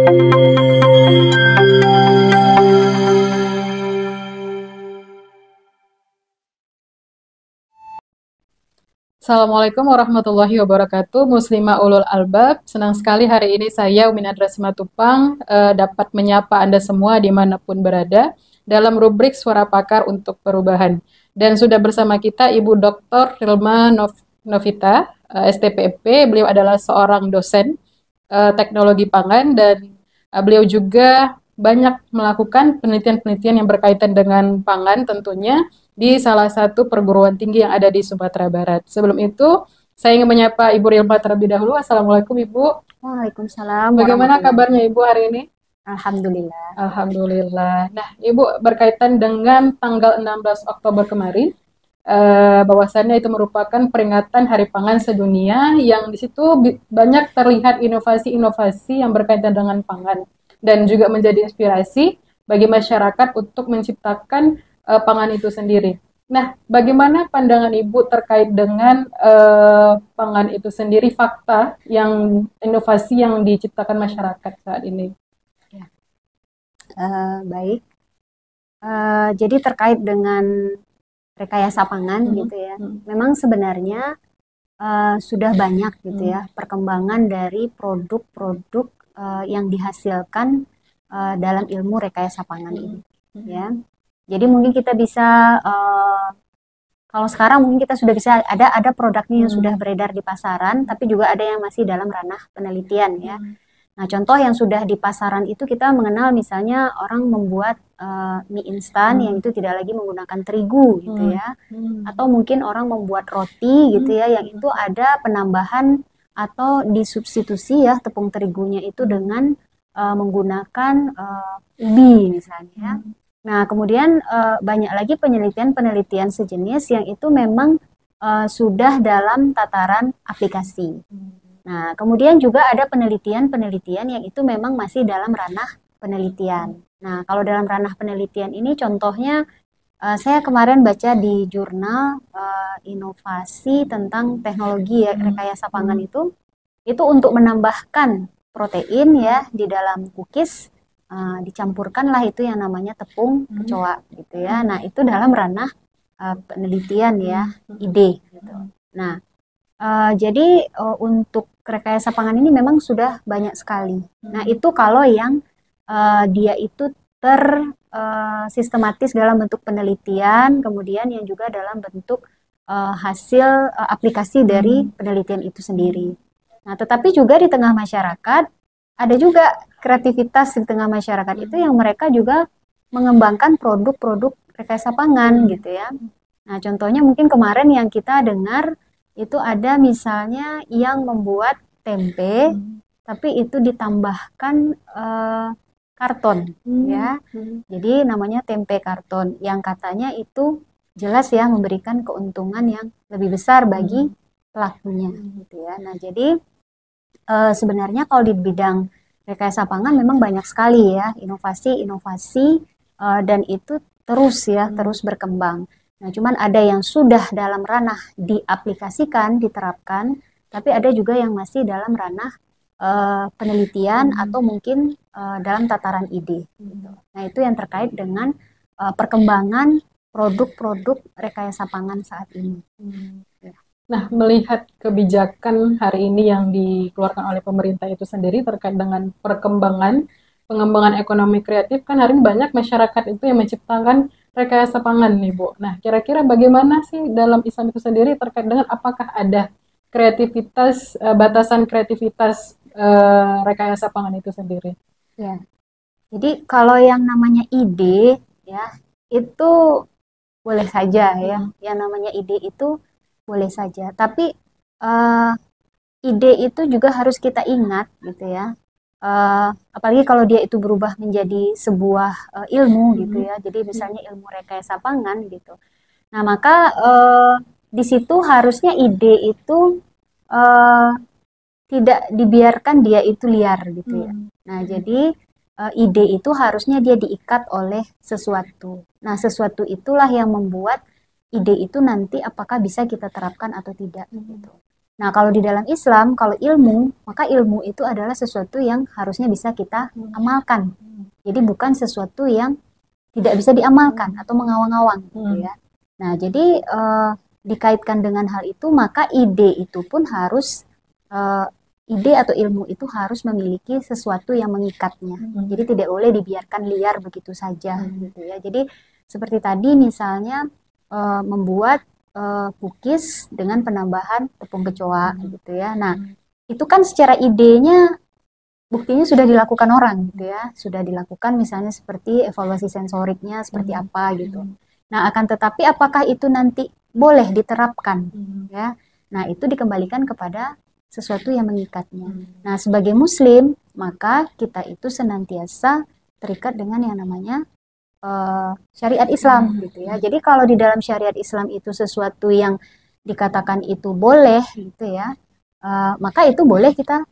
Assalamualaikum warahmatullahi wabarakatuh, Muslimah Ulul Albab. Senang sekali hari ini saya, Umi Nadra Simatupang, dapat menyapa Anda semua dimanapun berada dalam rubrik Suara Pakar untuk Perubahan. Dan sudah bersama kita Ibu Dr. Rilma Novita, STPP. Beliau adalah seorang dosen teknologi pangan dan beliau juga banyak melakukan penelitian-penelitian yang berkaitan dengan pangan tentunya di salah satu perguruan tinggi yang ada di Sumatera Barat. Sebelum itu, saya ingin menyapa Ibu Rilma terlebih dahulu. Assalamualaikum Ibu. Waalaikumsalam Bagaimana warahmatullahi kabarnya Ibu hari ini? Alhamdulillah. Alhamdulillah. Nah, Ibu berkaitan dengan tanggal 16 Oktober kemarin, bahwasannya itu merupakan peringatan Hari Pangan Sedunia yang di situ banyak terlihat inovasi-inovasi yang berkaitan dengan pangan dan juga menjadi inspirasi bagi masyarakat untuk menciptakan pangan itu sendiri. Nah, bagaimana pandangan Ibu terkait dengan pangan itu sendiri, fakta yang inovasi yang diciptakan masyarakat saat ini? Ya. Baik. Jadi terkait dengan rekayasa pangan gitu ya. Memang sebenarnya sudah banyak gitu ya perkembangan dari produk-produk yang dihasilkan dalam ilmu rekayasa pangan ini. Ya. Jadi mungkin kita bisa kalau sekarang mungkin kita sudah bisa ada produknya yang sudah beredar di pasaran, tapi juga ada yang masih dalam ranah penelitian ya. Nah, contoh yang sudah di pasaran itu kita mengenal misalnya orang membuat mie instan yang itu tidak lagi menggunakan terigu gitu ya. Atau mungkin orang membuat roti gitu ya yang itu ada penambahan atau disubstitusi ya tepung terigunya itu dengan menggunakan ubi misalnya. Nah, kemudian banyak lagi penelitian-penelitian sejenis yang itu memang sudah dalam tataran aplikasi. Nah, kemudian juga ada penelitian-penelitian yang itu memang masih dalam ranah penelitian. Nah, kalau dalam ranah penelitian ini contohnya saya kemarin baca di jurnal inovasi tentang teknologi ya, rekayasa pangan itu untuk menambahkan protein ya di dalam cookies. Dicampurkanlah itu yang namanya tepung kecoa gitu ya. Nah, itu dalam ranah penelitian ya, ide gitu. Nah, jadi untuk rekayasa pangan ini memang sudah banyak sekali. Nah, itu kalau yang dia itu sistematis dalam bentuk penelitian, kemudian yang juga dalam bentuk hasil aplikasi dari penelitian itu sendiri. Nah, tetapi juga di tengah masyarakat ada juga kreativitas di tengah masyarakat itu yang mereka juga mengembangkan produk-produk rekayasa pangan gitu ya. Nah, contohnya mungkin kemarin yang kita dengar itu ada misalnya yang membuat tempe tapi itu ditambahkan karton ya. Jadi namanya tempe karton yang katanya itu jelas ya memberikan keuntungan yang lebih besar bagi pelakunya gitu ya. Nah, jadi sebenarnya kalau di bidang rekayasa pangan memang banyak sekali ya inovasi-inovasi dan itu terus berkembang. Nah, cuman ada yang sudah dalam ranah diaplikasikan, diterapkan, tapi ada juga yang masih dalam ranah penelitian atau mungkin dalam tataran ide. Gitu. Nah, itu yang terkait dengan perkembangan produk-produk rekayasa pangan saat ini. Ya. Nah, melihat kebijakan hari ini yang dikeluarkan oleh pemerintah itu sendiri terkait dengan pengembangan ekonomi kreatif, kan hari ini banyak masyarakat itu yang menciptakan rekayasa pangan nih, Bu. Nah, kira-kira bagaimana sih dalam Islam itu sendiri terkait dengan apakah ada kreativitas, batasan kreativitas rekayasa pangan itu sendiri? Ya, jadi kalau yang namanya ide, ya, itu boleh saja ya. Yang namanya ide itu boleh saja, tapi ide itu juga harus kita ingat gitu ya. Apalagi kalau dia itu berubah menjadi sebuah ilmu gitu ya. Jadi misalnya ilmu rekayasa pangan gitu. Nah, maka di situ harusnya ide itu tidak dibiarkan dia itu liar gitu ya. Nah, jadi ide itu harusnya dia diikat oleh sesuatu. Nah, sesuatu itulah yang membuat ide itu nanti apakah bisa kita terapkan atau tidak gitu. Nah, kalau di dalam Islam, kalau ilmu, maka ilmu itu adalah sesuatu yang harusnya bisa kita amalkan. Jadi bukan sesuatu yang tidak bisa diamalkan atau mengawang-awang gitu ya. Nah, jadi dikaitkan dengan hal itu, maka ide itu pun harus ide atau ilmu itu harus memiliki sesuatu yang mengikatnya. Jadi tidak boleh dibiarkan liar begitu saja gitu ya. Jadi seperti tadi misalnya membuat cookies dengan penambahan tepung kecoa gitu ya. Nah, itu kan secara idenya buktinya sudah dilakukan orang gitu ya. Sudah dilakukan misalnya seperti evaluasi sensoriknya seperti apa gitu. Nah, akan tetapi apakah itu nanti boleh diterapkan ya? Nah, itu dikembalikan kepada sesuatu yang mengikatnya. Nah, sebagai muslim, maka kita itu senantiasa terikat dengan yang namanya syariat Islam gitu ya. Jadi kalau di dalam syariat Islam itu sesuatu yang dikatakan itu boleh gitu ya, maka itu boleh kita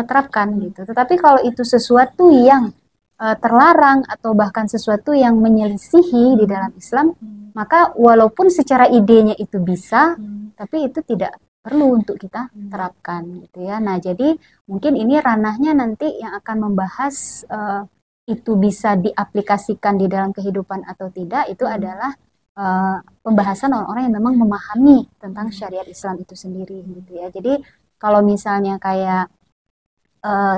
terapkan gitu. Tetapi kalau itu sesuatu yang terlarang atau bahkan sesuatu yang menyelisihi di dalam Islam, maka walaupun secara idenya itu bisa, tapi itu tidak perlu untuk kita terapkan gitu ya. Nah, jadi mungkin ini ranahnya nanti yang akan membahas itu bisa diaplikasikan di dalam kehidupan atau tidak, itu adalah pembahasan orang-orang yang memang memahami tentang syariat Islam itu sendiri gitu ya. Jadi kalau misalnya kayak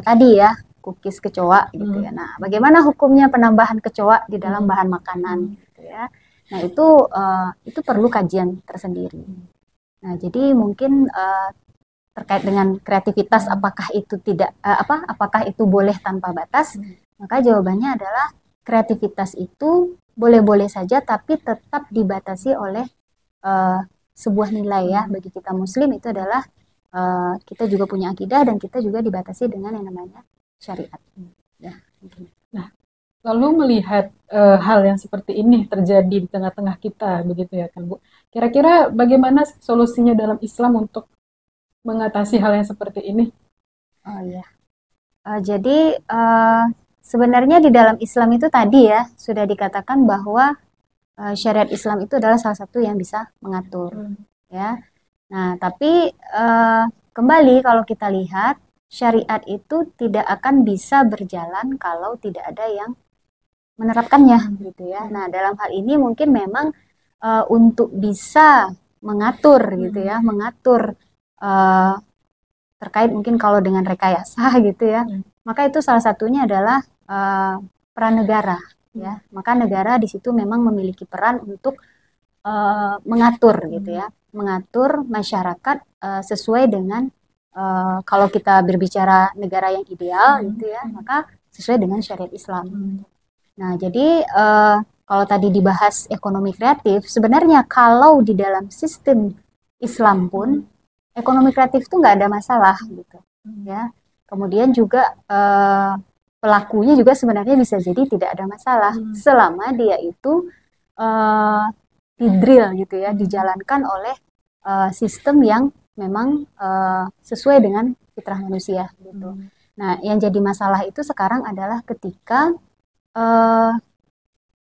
tadi ya, cookies kecoa gitu ya. Nah, bagaimana hukumnya penambahan kecoa di dalam bahan makanan gitu ya. Nah, itu perlu kajian tersendiri. Nah, jadi mungkin terkait dengan kreativitas, apakah itu apakah itu boleh tanpa batas? Maka jawabannya adalah kreativitas itu boleh-boleh saja, tapi tetap dibatasi oleh sebuah nilai ya. Bagi kita muslim itu adalah kita juga punya akidah dan kita juga dibatasi dengan yang namanya syariat. Ya, nah, lalu melihat hal yang seperti ini terjadi di tengah-tengah kita, begitu ya kan Bu? Kira-kira bagaimana solusinya dalam Islam untuk mengatasi hal yang seperti ini? Oh iya. Jadi sebenarnya di dalam Islam itu tadi ya sudah dikatakan bahwa syariat Islam itu adalah salah satu yang bisa mengatur ya. Nah, tapi kembali kalau kita lihat syariat itu tidak akan bisa berjalan kalau tidak ada yang menerapkannya gitu ya. Nah, dalam hal ini mungkin memang untuk bisa mengatur gitu ya, mengatur terkait mungkin kalau dengan rekayasa gitu ya, maka itu salah satunya adalah peran negara ya. Maka negara di situ memang memiliki peran untuk mengatur gitu ya, mengatur masyarakat sesuai dengan kalau kita berbicara negara yang ideal gitu ya, maka sesuai dengan syariat Islam. Nah, jadi kalau tadi dibahas ekonomi kreatif, sebenarnya kalau di dalam sistem Islam pun ekonomi kreatif itu nggak ada masalah gitu ya. Kemudian juga pelakunya juga sebenarnya bisa jadi tidak ada masalah selama dia itu di-drill gitu ya, dijalankan oleh sistem yang memang sesuai dengan fitrah manusia gitu. Nah, yang jadi masalah itu sekarang adalah ketika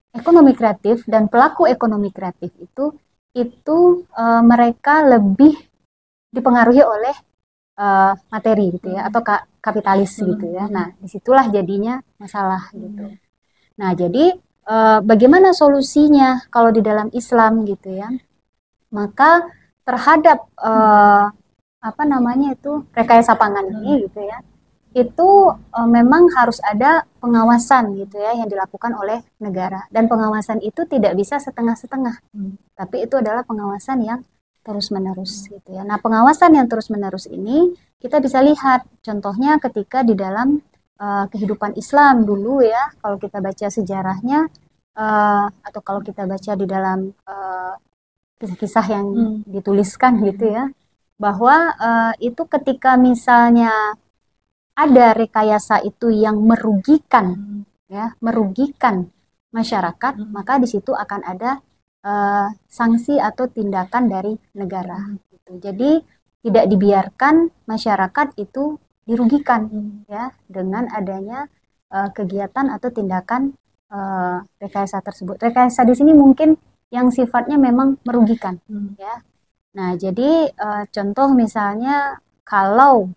ekonomi kreatif dan pelaku ekonomi kreatif itu mereka lebih dipengaruhi oleh materi gitu ya, atau kapitalis gitu ya. Nah, disitulah jadinya masalah gitu. Nah, jadi bagaimana solusinya kalau di dalam Islam gitu ya? Maka terhadap rekayasa pangan ini gitu ya, itu memang harus ada pengawasan gitu ya yang dilakukan oleh negara, dan pengawasan itu tidak bisa setengah-setengah, tapi itu adalah pengawasan yang terus-menerus gitu ya. Nah, pengawasan yang terus-menerus ini kita bisa lihat contohnya ketika di dalam kehidupan Islam dulu ya, kalau kita baca sejarahnya atau kalau kita baca di dalam kisah-kisah yang dituliskan gitu ya, bahwa itu ketika misalnya ada rekayasa itu yang merugikan ya, merugikan masyarakat, maka di situ akan ada sanksi atau tindakan dari negara gitu. Jadi tidak dibiarkan masyarakat itu dirugikan ya dengan adanya kegiatan atau tindakan rekayasa tersebut. Rekayasa di sini mungkin yang sifatnya memang merugikan ya. Nah, jadi contoh misalnya kalau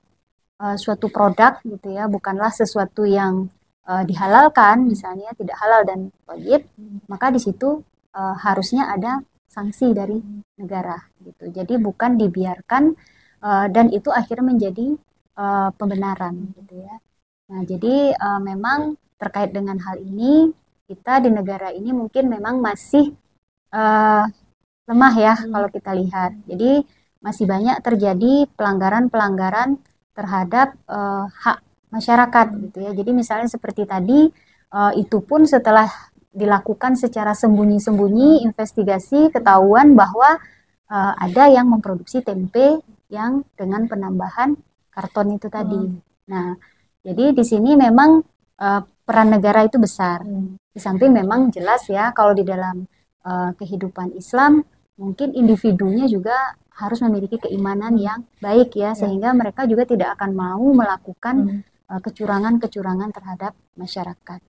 suatu produk gitu ya bukanlah sesuatu yang dihalalkan, misalnya tidak halal dan thayyib, maka di situ harusnya ada sanksi dari negara gitu. Jadi bukan dibiarkan dan itu akhirnya menjadi pembenaran gitu ya. Nah, jadi memang terkait dengan hal ini kita di negara ini mungkin memang masih lemah ya kalau kita lihat. Jadi masih banyak terjadi pelanggaran-pelanggaran terhadap hak masyarakat gitu ya. Jadi misalnya seperti tadi itu pun setelah dilakukan secara sembunyi-sembunyi investigasi ketahuan bahwa ada yang memproduksi tempe yang dengan penambahan karton itu tadi. Nah, jadi di sini memang peran negara itu besar. Di samping memang jelas ya kalau di dalam kehidupan Islam mungkin individunya juga harus memiliki keimanan yang baik ya, sehingga mereka juga tidak akan mau melakukan kecurangan-kecurangan terhadap masyarakat.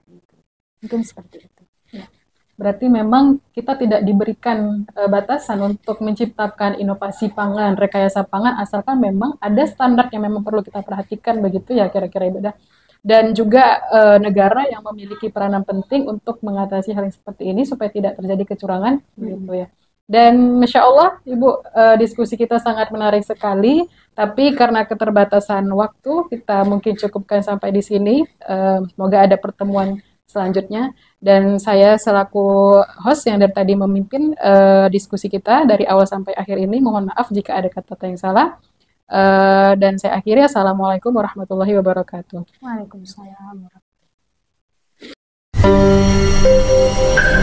Mungkin seperti itu. Ya. Berarti memang kita tidak diberikan batasan untuk menciptakan inovasi pangan, rekayasa pangan, asalkan memang ada standar yang memang perlu kita perhatikan, begitu ya kira-kira Ibu dah. Dan juga negara yang memiliki peranan penting untuk mengatasi hal yang seperti ini supaya tidak terjadi kecurangan, begitu ya. Dan Masya Allah, Ibu, diskusi kita sangat menarik sekali, tapi karena keterbatasan waktu, kita mungkin cukupkan sampai di sini. Semoga ada pertemuan selanjutnya. Dan saya selaku host yang dari tadi memimpin diskusi kita dari awal sampai akhir ini, mohon maaf jika ada kata-kata yang salah. Dan saya akhiri, Assalamualaikum warahmatullahi wabarakatuh. Waalaikumsalam warahmatullahi wabarakatuh.